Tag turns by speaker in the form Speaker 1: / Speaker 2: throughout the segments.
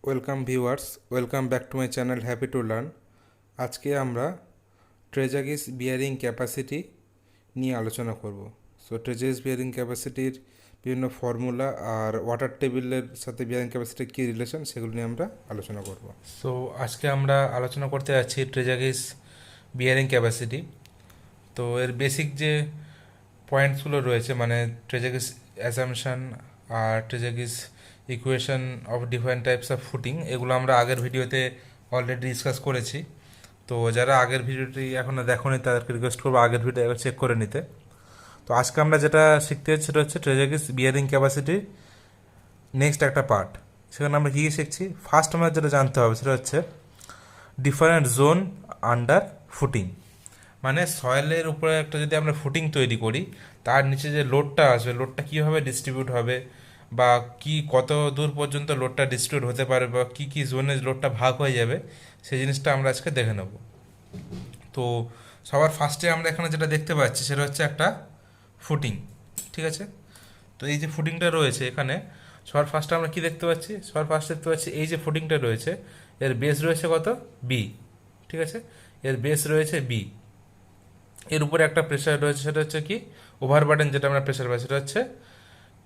Speaker 1: Welcome viewers, welcome back to my channel happy to learn. আজকে আমরা ট্রেজাগিস bearing capacity নিয়ে আলোচনা করব। সো ট্রেজাগিস বিয়ারিং ক্যাপাসিটির বিভিন্ন ফর্মুলা আর ওয়াটার টেবিলের সাথে বিয়ারিং ক্যাপাসিটির কী রিলেশন সেগুলো নিয়ে আমরা আলোচনা করব।
Speaker 2: সো আজকে আমরা আলোচনা করতে যাচ্ছি ট্রেজাগিস বিয়ারিং ক্যাপাসিটি। তো এর বেসিক যে পয়েন্টসগুলো রয়েছে, মানে ট্রেজাগিস অ্যাসাম্পশন আর Terzaghi's equation of different types of footing, এগুলো আমরা আগের ভিডিওতে অলরেডি ডিসকাস করেছি। তো যারা আগের ভিডিওটি এখনও দেখোনি তাদেরকে রিকোয়েস্ট করবো আগের ভিডিও একবার চেক করে নিতে। তো আজকে আমরা যেটা শিখতে যাচ্ছি সেটা হচ্ছে ট্রেজাগিস বিয়ারিং ক্যাপাসিটির নেক্সট একটা পার্ট। সেখানে আমরা কী কী শিখছি, ফার্স্ট আমাদের যেটা জানতে হবে সেটা হচ্ছে ডিফারেন্ট জোন আন্ডার ফুটিং। মানে সয়েলের উপরে একটা যদি আমরা ফুটিং তৈরি করি, তার নিচে যে লোডটা আসবে, লোডটা কীভাবে ডিস্ট্রিবিউট হবে বা কি কত দূর পর্যন্ত লোডটা ডিস্ট্রিবিউট হতে পারে বা কী কী জোনে লোডটা ভাগ হয়ে যাবে, সেই জিনিসটা আমরা আজকে দেখে নেব। তো সবার ফার্স্টে আমরা এখানে যেটা দেখতে পাচ্ছি সেটা হচ্ছে একটা ফুটিং, ঠিক আছে। তো এই যে ফুটিংটা রয়েছে এখানে, সবার ফার্স্টে আমরা কি দেখতে পাচ্ছি, সবার ফার্স্টে দেখতে পাচ্ছি এই যে ফুটিংটা রয়েছে, এর বেস রয়েছে কত, বি, ঠিক আছে। এর বেস রয়েছে বি, এর উপরে একটা প্রেশার রয়েছে, সেটা হচ্ছে কি ওভারবার্ডেন, যেটা আমরা প্রেশার পাই সেটা হচ্ছে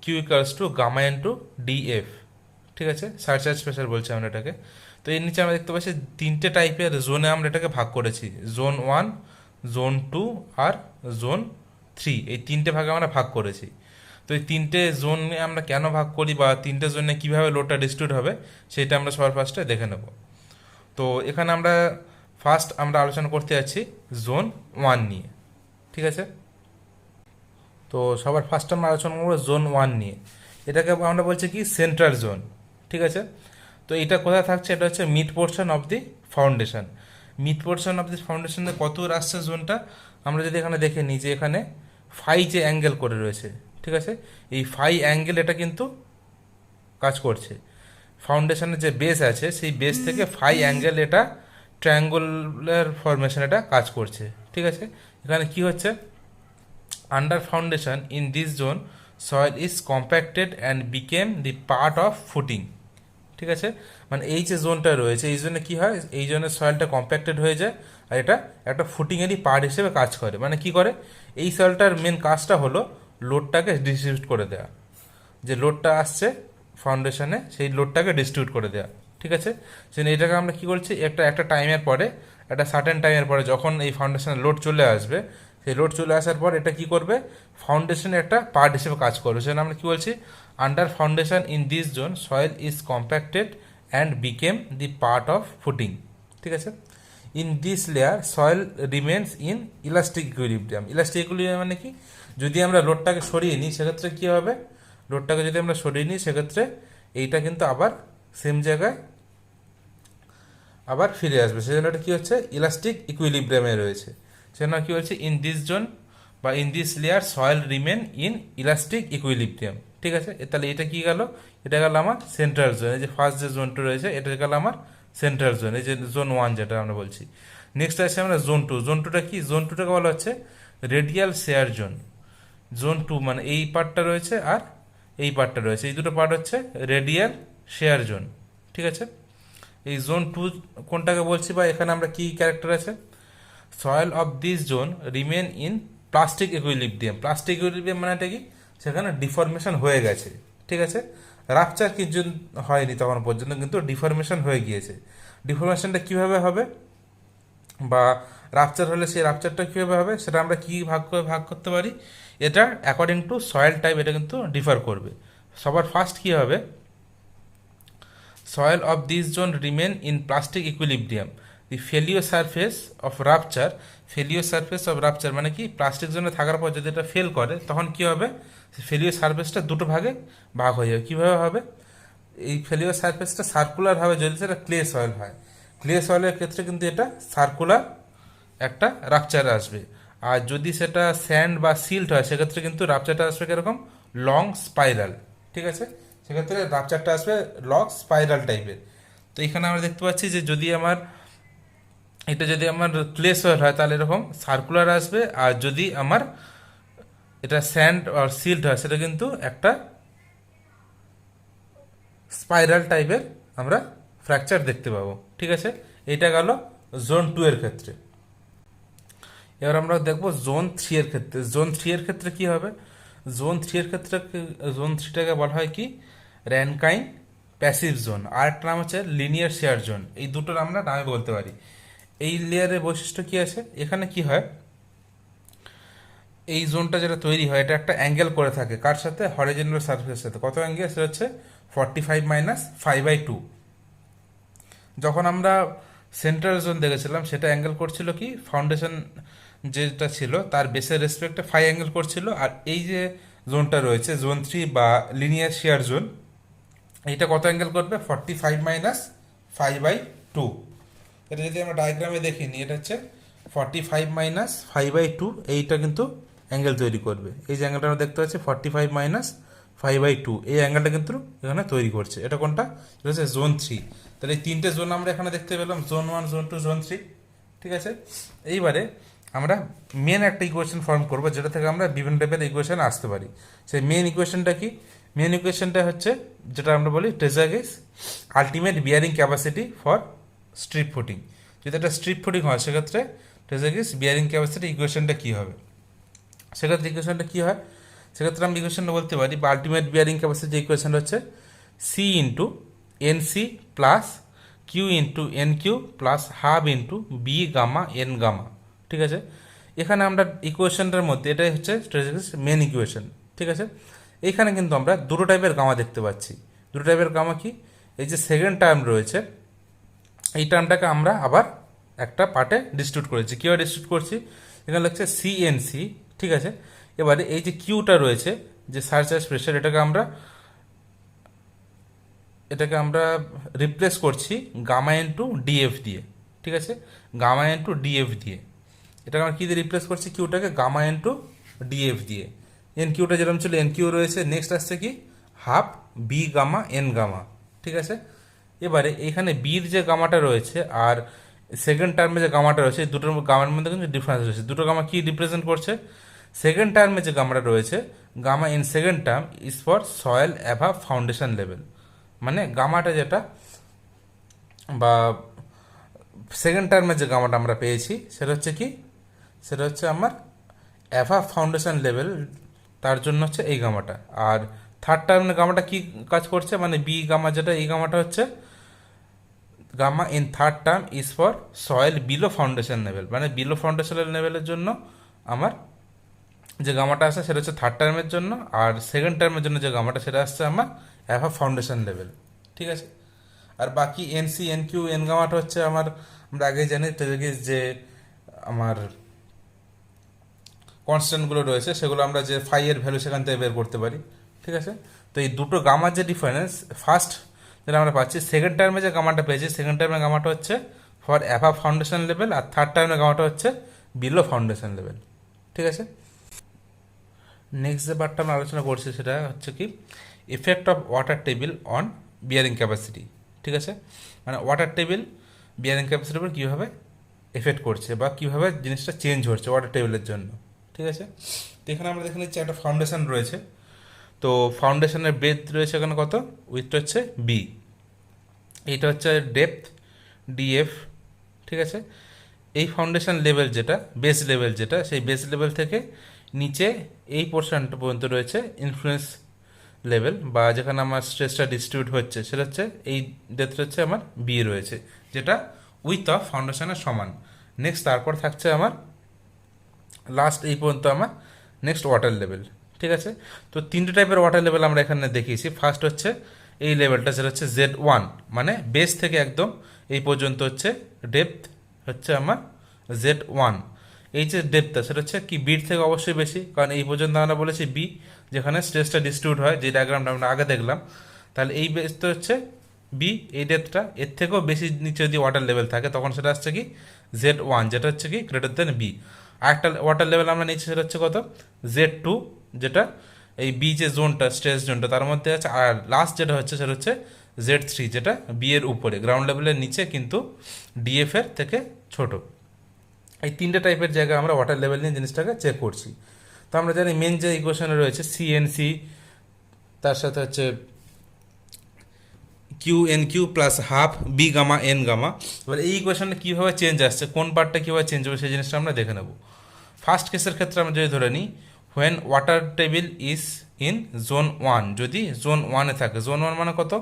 Speaker 2: Q equals to gamma into D F, ঠিক আছে। সারচার্জ প্রেশার বলছি আমরা এটাকে। তো এর নিচে আমরা দেখতে পাচ্ছি তিনটে টাইপের জোনে আমরা এটাকে ভাগ করেছি, জোন 1, জোন 2 আর জোন 3, এই তিনটে ভাগে আমরা ভাগ করেছি। তো এই তিনটে জোনে আমরা কেন ভাগ করি বা তিনটে জোনে কীভাবে লোডটা ডিস্ট্রিবিউট হবে সেটা আমরা সবার ফার্স্টে দেখে নেব। তো এখানে আমরা ফার্স্ট আমরা আলোচনা করতে যাচ্ছি জোন 1 নিয়ে, ঠিক আছে। তো সবার ফার্স্ট আমরা আলোচনা করবো জোন 1 নিয়ে। এটাকে আমরা বলছি কি সেন্ট্রাল জোন, ঠিক আছে। তো এটা কোথায় থাকছে, এটা হচ্ছে mid portion of the foundation. Mid portion of the ফাউন্ডেশনে কত আসছে জোনটা, আমরা যদি এখানে দেখে নিই যে এখানে ফাই যে অ্যাঙ্গেল করে রয়েছে, ঠিক আছে, এই ফাই অ্যাঙ্গেল এটা কিন্তু কাজ করছে। ফাউন্ডেশনের যে বেস আছে সেই বেস থেকে ফাই অ্যাঙ্গেল এটা ট্রায়াঙ্গুলার ফরমেশন এটা কাজ করছে, ঠিক আছে। এখানে কি হচ্ছে, under foundation in this zone soil is compacted and became the part of footing, ঠিক আছে। মানে এই যে জোনটা রয়েছে এই জন্য কি হয়, এই জন্য সয়েলটা কম্প্যাক্টেড হয়ে যায় আর এটা একটা ফুটিংয়েরই পার্ট হিসেবে কাজ করে। মানে কি করে, এই সয়েলটার মেন কাজটা হলো লোডটাকে ডিস্ট্রিবিউট করে দেওয়া, যে লোডটা আসছে ফাউন্ডেশনে সেই লোডটাকে ডিস্ট্রিবিউট করে দেওয়া, ঠিক আছে। সেজন্য এটাকে আমরা কী করছি, একটা একটা টাইমের পরে, একটা সার্টেন টাইমের পরে যখন এই ফাউন্ডেশনে লোড চলে আসবে, সেই লোড চলে আসার পর এটা কি করবে, ফাউন্ডেশনের একটা পার্ট হিসেবে কাজ করবে। সেজন্য আমরা কী বলছি, under foundation in this zone soil is compacted and became the part of footing, ঠিক আছে। In this layer soil remains in elastic equilibrium. Elastic equilibrium মানে কি, যদি আমরা লোডটাকে সরিয়ে নিই সেক্ষেত্রে কী হবে, লোডটাকে যদি আমরা সরিয়ে নিই সেক্ষেত্রে এইটা কিন্তু আবার সেম জায়গায় আবার ফিরে আসবে। সেজন্য এটা কী হচ্ছে, ইলাস্টিক ইকুইলিব্রিয়ামে রয়েছে। সেজন্য কী হচ্ছে, ইন দিস জোন বা in this layer soil remain in elastic equilibrium, ঠিক আছে। তাহলে এটা কি গেল, এটা গেল আমার সেন্ট্রাল জোন। এই যে ফার্স্ট যে জোনটা রয়েছে এটা গেল আমার সেন্ট্রাল জোন, এই যে জোন 1 যেটা আমরা বলছি। নেক্সট আছে আমরা জোন 2। জোন 2টা কি, জোন 2টাকে বলা হচ্ছে রেডিয়াল শেয়ার জোন। জোন 2 মানে এই পার্টটা রয়েছে আর এই পার্টটা রয়েছে, এই দুটো পার্ট হচ্ছে রেডিয়াল শেয়ার জোন, ঠিক আছে। এই জোন 2 কোনটাকে বলছি বা এখানে আমরা কি ক্যারেক্টার আছে, soil of this zone remain in plastic equilibrium. Plastic equilibrium মানে এটা কি, সেখানে ডিফরমেশন হয়ে গেছে, ঠিক আছে। রাপচার কিছু হয়নি তখন পর্যন্ত, কিন্তু ডিফরমেশন হয়ে গিয়েছে। ডিফরমেশনটা কীভাবে হবে বা রাপচার হলে সেই রাপচারটা কীভাবে হবে সেটা আমরা কি ভাগ করতে পারি, এটা অ্যাকর্ডিং টু সয়েল টাইপ এটা কিন্তু ডিফার করবে। সবার ফার্স্ট কী হবে, soil of this zone remain in plastic equilibrium. The failure surface of rupture, failure surface of rupture মানে কি, প্লাস্টিক জোনে থাকার পর যদি এটা ফেল করে তখন কি হবে, ফেলিও সারফেসটা দুটো ভাগে ভাগ হয়ে যাবে। কীভাবে হবে, এই ফেলিও সারফেসটা সার্কুলার হবে যদি সেটা ক্লে সয়েল হয়। ক্লে সয়েলের ক্ষেত্রে কিন্তু এটা সার্কুলার একটা রাপচার আসবে। আর যদি সেটা স্যান্ড বা সিল্ট হয় সেক্ষেত্রে কিন্তু রাপচারটা আসবে কীরকম, লং স্পাইরাল, ঠিক আছে। সেক্ষেত্রে রাপচারটা আসবে লং স্পাইরাল টাইপের। তো এখানে আমরা দেখতে পাচ্ছি যে যদি আমার এটা যদি আমার ক্লে সয়েল হয় তাহলে এরকম সার্কুলার আসবে, আর যদি আমার এটা স্যান্ড আর সিল্ট হয় সেটা কিন্তু একটা স্পাইরাল টাইপের আমরা ফ্র্যাকচার দেখতে পাবো। ঠিক আছে, এটা গেল জোন 2 এর ক্ষেত্রে। এবার আমরা দেখব জোন 3 এর ক্ষেত্রে। জোন 3 এর ক্ষেত্রে কি হবে? জোন 3টাকে বলা হয় কি, র্যানকাইন প্যাসিভ জোন, আর একটা নাম হচ্ছে লিনিয়ার শেয়ার জোন। এই দুটোর আমরা নামে বলতে পারি। এই লেয়ারের বৈশিষ্ট্য কি আছে? এখানে কি হয়, এই জোনটা যেটা তৈরি হয় এটা একটা অ্যাঙ্গেল করে থাকে, কার সাথে? হরিজন্টাল সারফেসের সাথে। কত অ্যাঙ্গেল? সেটা হচ্ছে 45 - 5/2। যখন আমরা সেন্ট্রাল জোন দেখেছিলাম সেটা অ্যাঙ্গেল করছিল কি, ফাউন্ডেশন যেটা ছিল তার বেসের রেসপেক্টে 5 অ্যাঙ্গেল করছিল। আর এই যে জোনটা রয়েছে জোন 3 বা লিনিয়ার শেয়ার জোন, এইটা কত অ্যাঙ্গেল করবে? 45 - 5/2। এটা যদি আমরা ডায়াগ্রামে দেখি নি, এটা হচ্ছে 45 - 5/2, এইটা কিন্তু অ্যাঙ্গেল তৈরি করবে। এই যে অ্যাঙ্গেলটা আমরা দেখতে পাচ্ছি 45 - 5/2, এই অ্যাঙ্গেলটা কিন্তু এখানে তৈরি করছে। এটা কোনটা? এটা হচ্ছে জোন 3। তাহলে এই তিনটে জোন আমরা এখানে দেখতে পেলাম, জোন 1, জোন 2, জোন 3। ঠিক আছে, এইবারে আমরা মেন একটা ইকুয়েশন ফর্ম করব যেটা থেকে আমরা বিভিন্ন টাইপের ইকুয়েশন আসতে পারি। সেই মেন ইকুয়েশনটা কি? মেন ইকুয়েশনটা হচ্ছে যেটা আমরা বলি Terzaghi's ultimate bearing capacity for strip footing. যদি একটা স্ট্রিপ ফুটিং হয় সেক্ষেত্রে ট্রেজাগেস বিয়ারিং ক্যাপাসিটি ইকুয়েশনটা কী হবে? সেক্ষেত্রে ইকুয়েশনটা কী হয়? সেক্ষেত্রে আমরা ইকুয়েশনটা বলতে পারি, বা আলটিমেট বিয়ারিং ক্যাপাসিটি ইকুয়েশন হচ্ছে C into N C plus Q into N Q plus half into B gamma N gamma. ঠিক আছে, এখানে আমরা ইকুয়েশনটার মধ্যে এটাই হচ্ছে মেন ইকুয়েশন। ঠিক আছে, এইখানে কিন্তু আমরা দুটো টাইপের গামা দেখতে পাচ্ছি। দুটো টাইপের গামা কি? এই যে সেকেন্ড টার্ম রয়েছে, এই টার্মটাকে আমরা আবার একটা পার্টে ডিস্ট্রিবিউট করেছি। কীভাবে ডিস্ট্রিবিউট করছি? এখানে লাগছে সিএনসি। ঠিক আছে, এবারে এই যে কিউটা রয়েছে, যে সারচার্জ প্রেশার, এটাকে আমরা রিপ্লেস করছি গামা ইন্টু ডিএফ দিয়ে। ঠিক আছে, গামা ইন্টু ডিএফ দিয়ে। এটাকে আমরা কী দিয়ে রিপ্লেস করছি? কিউটাকে গামা ইন্টু ডিএফ দিয়ে। এন কিউটা যেরকম ছিল এন কিউ রয়েছে, নেক্সট আসছে কি half B gamma N gamma. ঠিক আছে, এবারে এখানে বির যে গামাটা রয়েছে আর সেকেন্ড টার্মে যে গামাটা রয়েছে, দুটোর গামার মধ্যে কিন্তু ডিফারেন্স রয়েছে। দুটো গামা কি রিপ্রেজেন্ট করছে? সেকেন্ড টার্মে যে গামাটা রয়েছে, gamma in second term is for soil above foundation level. মানে গামাটা যেটা, বা সেকেন্ড টার্মে যে গামাটা আমরা পেয়েছি সেটা হচ্ছে কি, সেটা হচ্ছে আমার অ্যাভাব ফাউন্ডেশন লেভেল, তার জন্য হচ্ছে এই গামাটা। আর থার্ড টার্মে গামাটা কি কাজ করছে, মানে বি গামা যেটা, এই গামাটা হচ্ছে gamma in third term is for soil below foundation level. মানে বিলো ফাউন্ডেশন লেভেলের জন্য আমার যে গামাটা আসে সেটা হচ্ছে থার্ড টার্মের জন্য, আর সেকেন্ড টার্মের জন্য যে গামাটা সেটা আসছে আমার অ্যাভাব ফাউন্ডেশন লেভেল। ঠিক আছে, আর বাকি এনসি এন কিউ এন গামাটা হচ্ছে আমার, আমরা আগে জানি যে আমার কনস্ট্যান্টগুলো রয়েছে সেগুলো আমরা যে ফাই এর ভ্যালু সেখান থেকে বের করতে পারি। ঠিক আছে, তো এই দুটো গামার যে ডিফারেন্স, ফার্স্ট যেটা আমরা পাচ্ছি, সেকেন্ড টার্মে যে গামাটা পেয়েছি, সেকেন্ড টার্মের গামাটা হচ্ছে ফর অ্যাভাব ফাউন্ডেশন লেভেল, আর থার্ড টার্মের গামাটা হচ্ছে বিলো ফাউন্ডেশন লেভেল। ঠিক আছে, নেক্সট যে পার্টটা আমরা আলোচনা করছি সেটা হচ্ছে কি effect of water table on bearing capacity. ঠিক আছে, মানে ওয়াটার টেবিল বিয়ারিং ক্যাপাসিটির উপর কীভাবে এফেক্ট করছে বা কীভাবে জিনিসটা চেঞ্জ হচ্ছে ওয়াটার টেবিলের জন্য। ঠিক আছে, তো এখানে আমরা দেখে নিচ্ছি একটা ফাউন্ডেশন রয়েছে। তো ফাউন্ডেশনের ব্রেথ রয়েছে এখানে কত? উইথটা হচ্ছে বি, এইটা হচ্ছে ডেপথ ডিএফ। ঠিক আছে, এই ফাউন্ডেশন লেভেল যেটা, বেস লেভেল যেটা, সেই বেস লেভেল থেকে নিচে এই পোর্শনটা পর্যন্ত রয়েছে ইনফ্লুয়েন্স লেভেল, বা যেখানে আমার স্ট্রেসটা ডিস্ট্রিবিউট হচ্ছে সেটা হচ্ছে এই ডেপথটা হচ্ছে আমার বি রয়েছে, যেটা উইথ অফ ফাউন্ডেশনের সমান। নেক্সট তারপর থাকছে আমার লাস্ট এই পর্যন্ত আমার নেক্সট ওয়াটার লেভেল। ঠিক আছে, তো তিনটে টাইপের ওয়াটার লেভেল আমরা এখানে দেখিয়েছি। ফার্স্ট হচ্ছে এই লেভেলটা, সেটা হচ্ছে Z1, মানে বেস থেকে একদম এই পর্যন্ত হচ্ছে ডেপথ হচ্ছে আমার Z1। এই যে ডেপথটা সেটা হচ্ছে কি বির থেকে অবশ্যই বেশি, কারণ এই পর্যন্ত আমরা বলেছি বি, যেখানে স্ট্রেসটা ডিস্ট্রিবিউট হয়, যে ডায়াগ্রামটা আমরা আগে দেখলাম। তাহলে এই বেসটা হচ্ছে বি, এই ডেপথটা, এর থেকেও বেশি নিচে যদি ওয়াটার লেভেল থাকে তখন সেটা আসছে কি Z1, যেটা হচ্ছে কি গ্রেটার দেন বি। আর একটা ওয়াটার লেভেল আমরা নিচ্ছি সেটা হচ্ছে কত, Z2, যেটা এই বি যে জোনটা, স্ট্রেস জোনটা, তার মধ্যে আছে। আর লাস্ট যেটা হচ্ছে সেটা হচ্ছে Z3, যেটা বি এর উপরে, গ্রাউন্ড লেভেলের নিচে, কিন্তু ডিএফ এর থেকে ছোট। এই তিনটে টাইপের জায়গায় আমরা ওয়াটার লেভেল নিয়ে জিনিসটাকে চেক করছি। তো আমরা জানি মেন যে ইকুয়েশনে রয়েছে সিএনসি, তার সাথে হচ্ছে Q N Q plus half B gamma N gamma. এবার এই ইকুয়েশনে কীভাবে চেঞ্জ আসছে, কোন পার্টটা কীভাবে চেঞ্জ হবে সেই জিনিসটা আমরা দেখে নেব। ফার্স্ট কেসের ক্ষেত্রে আমরা যদি ধরে নিই when water table is in zone 1, যদি জোন 1-এ থাকে, জোন 1 মানে কত,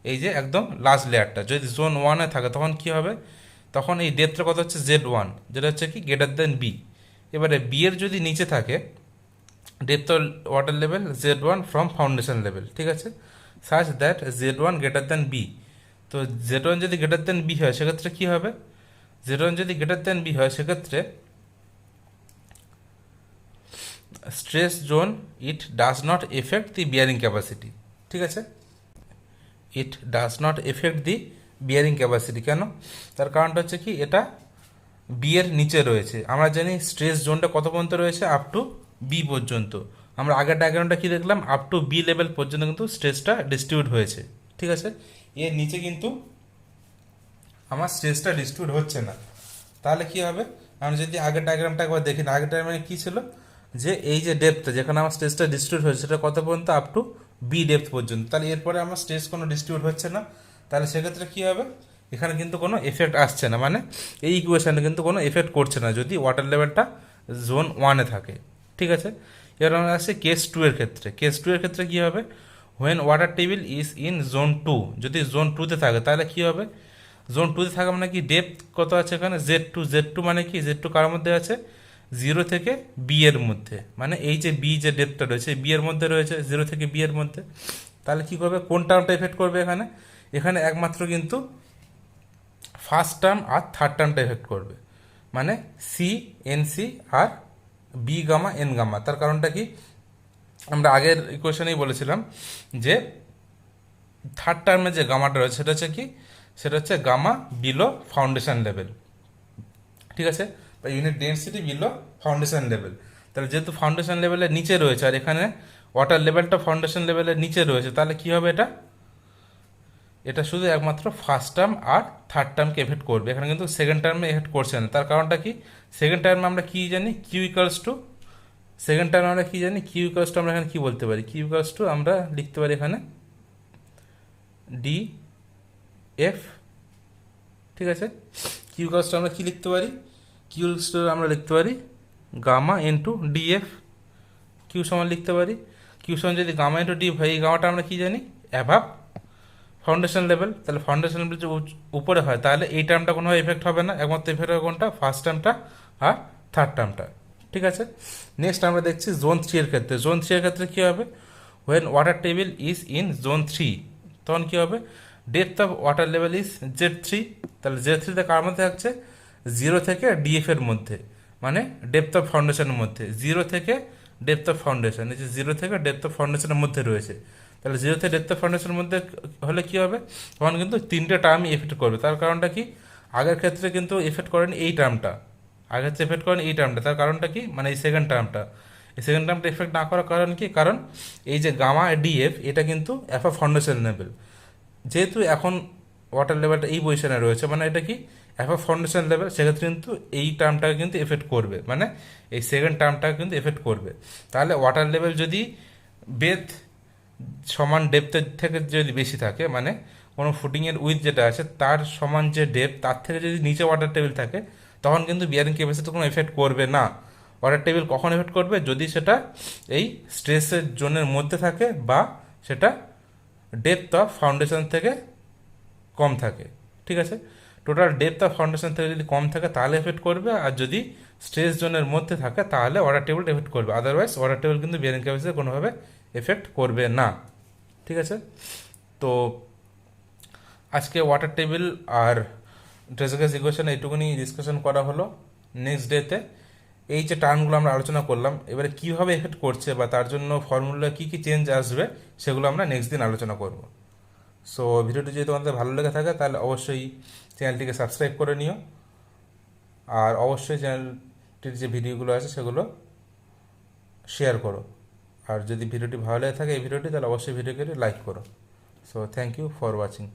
Speaker 2: এই যে একদম লাস্ট লেয়ারটা, যদি জোন 1-এ থাকে তখন কি হবে, তখন এই ডেপথটা কত হচ্ছে Z1, যেটা হচ্ছে কি গ্রেটার দেন বি। এবারে বি এর যদি নিচে থাকে depth water level Z1 from foundation level, ঠিক আছে, such that Z1 greater than B. তো Z1 যদি গ্রেটার দেন বি হয় সেক্ষেত্রে কী হবে, Z1 যদি গ্রেটার দেন বি হয় সেক্ষেত্রে stress zone it does not effect the bearing capacity, ঠিক আছে, it does not effect the bearing capacity. কেন, তার কারণটা হচ্ছে কি এটা বি এর নিচে রয়েছে। আমরা জানি স্ট্রেস জোনটা কত পর্যন্ত রয়েছে, আপ টু বি পর্যন্ত। আমরা আগের ডায়াগ্রামটা কি দেখলাম, আপ টু বি লেভেল পর্যন্ত কিন্তু স্ট্রেসটা ডিস্ট্রিবিউট হয়েছে, ঠিক আছে, এর নিচে কিন্তু আমার স্ট্রেসটা ডিস্ট্রিবিউট হচ্ছে না। তাহলে কি হবে, আমরা যদি আগের ডায়াগ্রামটা একবার দেখি না, আগের ডায়াগ্রামে কী ছিল, যে এই যে ডেপথটা যেখানে আমার স্ট্রেসটা ডিস্ট্রিবিউট হয়েছে সেটা কত পর্যন্ত, আপ টু বি ডেপথ পর্যন্ত। তাহলে এরপরে আমার স্ট্রেস কোনো ডিস্ট্রিবিউট হচ্ছে না, তাহলে সেক্ষেত্রে কী হবে, এখানে কিন্তু কোনো এফেক্ট আসছে না, মানে এই ইকুয়েশনে কিন্তু কোনো এফেক্ট করছে না যদি ওয়াটার লেভেলটা জোন 1-এ থাকে, ঠিক আছে। এবার আমরা আসছি কেস 2 এর ক্ষেত্রে। কেস 2 এর ক্ষেত্রে কী হবে, when water table is in zone 2, যদি জোন 2-তে থাকে তাহলে কী হবে, জোন 2-তে থাকা মানে কি ডেপথ কত আছে এখানে Z2, Z2 মানে কি, Z2 কার মধ্যে আছে, 0 থেকে বি এর মধ্যে, মানে এই যে বি যে ডেপথটা রয়েছে বি এর মধ্যে রয়েছে, 0 থেকে বি এর মধ্যে। তাহলে কী করবে, কোন টার্মটা এফেক্ট করবে এখানে, এখানে একমাত্র কিন্তু ফার্স্ট টার্ম আর থার্ড টার্মটা এফেক্ট করবে, মানে সি এন সি আর বি গামা এন গামা। তার কারণটা কি, আমরা আগের ইকুয়েশনেই বলেছিলাম যে থার্ড টার্মে যে গামাটা রয়েছে সেটা হচ্ছে কি, সেটা হচ্ছে গামা বিলো ফাউন্ডেশন লেভেল, ঠিক আছে, বা unit density below foundation level. তাহলে যেহেতু ফাউন্ডেশন লেভেলের নিচে রয়েছে আর এখানে ওয়াটার লেভেলটা ফাউন্ডেশন লেভেলের নিচে রয়েছে, তাহলে কী হবে, এটা এটা শুধু একমাত্র ফার্স্ট টার্ম আর থার্ড টার্মকে এফেক্ট করবে, এখানে কিন্তু সেকেন্ড টার্মে এফেক্ট করছে না। তার কারণটা কি, সেকেন্ড টার্মে আমরা কী জানি, কিউ ইকুয়ালস টু, সেকেন্ড টার্মে আমরা কী জানি, কিউ ইকুয়ালস টু আমরা এখানে কী বলতে পারি, কিউ ইকুয়ালস টু আমরা লিখতে পারি এখানে ডি এফ, ঠিক আছে, কিউ ইকুয়ালস টু আমরা কী লিখতে পারি, কিউ ইকুয়ালস টু আমরা লিখতে পারি গামা ইন্টু ডিএফ, কিউ সমান লিখতে পারি, কিউ সমান যদি গামা ইন্টু ডিএফ হয়, এই গামাটা আমরা কী জানি অ্যাভাব ফাউন্ডেশন লেভেল। তাহলে ফাউন্ডেশন লেভেল যে উপরে হয় তাহলে এই টার্মটা কোনোভাবে এফেক্ট হবে না, একমাত্র এফেক্ট হবে কোনটা, ফার্স্ট টার্মটা আর থার্ড টার্মটা, ঠিক আছে। নেক্সট আমরা দেখছি জোন 3 এর ক্ষেত্রে। জোন 3 এর ক্ষেত্রে কী হবে, when water table is in zone 3 তখন কী হবে, depth of water level is Z3, তাহলে Z3তে কার মধ্যে থাকছে, 0 থেকে ডিএফ এর মধ্যে, মানে ডেপথ অফ ফাউন্ডেশনের মধ্যে, 0 থেকে ডেপথ অফ ফাউন্ডেশন, এই যে 0 থেকে ডেপথ অফ ফাউন্ডেশনের মধ্যে রয়েছে। তাহলে 0 থেকে ডেপথ অফ ফাউন্ডেশনের মধ্যে হলে কী হবে, তখন কিন্তু তিনটে টার্মই এফেক্ট করবে। তার কারণটা কি, আগের ক্ষেত্রে কিন্তু এফেক্ট করেন এই টার্মটা, আগের ক্ষেত্রে এফেক্ট করেন এই টার্মটা, তার কারণটা কি, মানে এই সেকেন্ড টার্মটা, এই সেকেন্ড টার্মটা এফেক্ট না করার কারণ কি, কারণ এই যে গামা ডিএফ এটা কিন্তু অ্যাফা ফাউন্ডেশন লেভেল, যেহেতু এখন ওয়াটার লেভেলটা এই পজিশনে রয়েছে, মানে এটা কি অ্যাফা ফাউন্ডেশন লেভেল, সেক্ষেত্রে কিন্তু এই টার্মটাকে কিন্তু এফেক্ট করবে, মানে এই সেকেন্ড টার্মটাকে কিন্তু এফেক্ট করবে। তাহলে ওয়াটার লেভেল যদি বেথ সমান ডেপথের থেকে যদি বেশি থাকে, মানে কোনো ফুটিংয়ের উইথ যেটা আছে তার সমান যে ডেপথ তার থেকে যদি নিচে ওয়াটার টেবিল থাকে তখন কিন্তু বিয়ারিং ক্যাপাসিটি কোনো এফেক্ট করবে না। ওয়াটার টেবিল কখন এফেক্ট করবে, যদি সেটা এই স্ট্রেসের জোনের মধ্যে থাকে বা সেটা ডেপথ অফ ফাউন্ডেশন থেকে কম থাকে, ঠিক আছে। টোটাল ডেপথ অফ ফাউন্ডেশন থেকে যদি কম থাকে তাহলে এফেক্ট করবে, আর যদি স্ট্রেস জোনের মধ্যে থাকে তাহলে ওয়াটার টেবিল এফেক্ট করবে, আদারওয়াইজ ওয়াটার টেবিল কিন্তু বিয়ারিং ক্যাপাসিটি কোনোভাবে এফেক্ট করবে না, ঠিক আছে। তো আজকে ওয়াটার টেবিল আর ট্রেজাগেস ইকুয়েশন এইটুকুনি ডিসকাশন করা হলো। নেক্সট ডেতে এই যে টার্মগুলো আমরা আলোচনা করলাম এবারে কীভাবে এফেক্ট করছে বা তার জন্য ফর্মুলা কী কী চেঞ্জ আসবে সেগুলো আমরা নেক্সট দিন আলোচনা করব। সো ভিডিওটি যদি তোমাদের ভালো লেগে থাকে তাহলে অবশ্যই চ্যানেলটিকে সাবস্ক্রাইব করে নিও, আর অবশ্যই চ্যানেলটির যে ভিডিওগুলো আছে সেগুলো শেয়ার করো, আর যদি ভিডিওটি ভালো লেগে থাকে এই ভিডিওটি তাহলে অবশ্যই ভিডিওকে লাইক করো। So thank you for watching.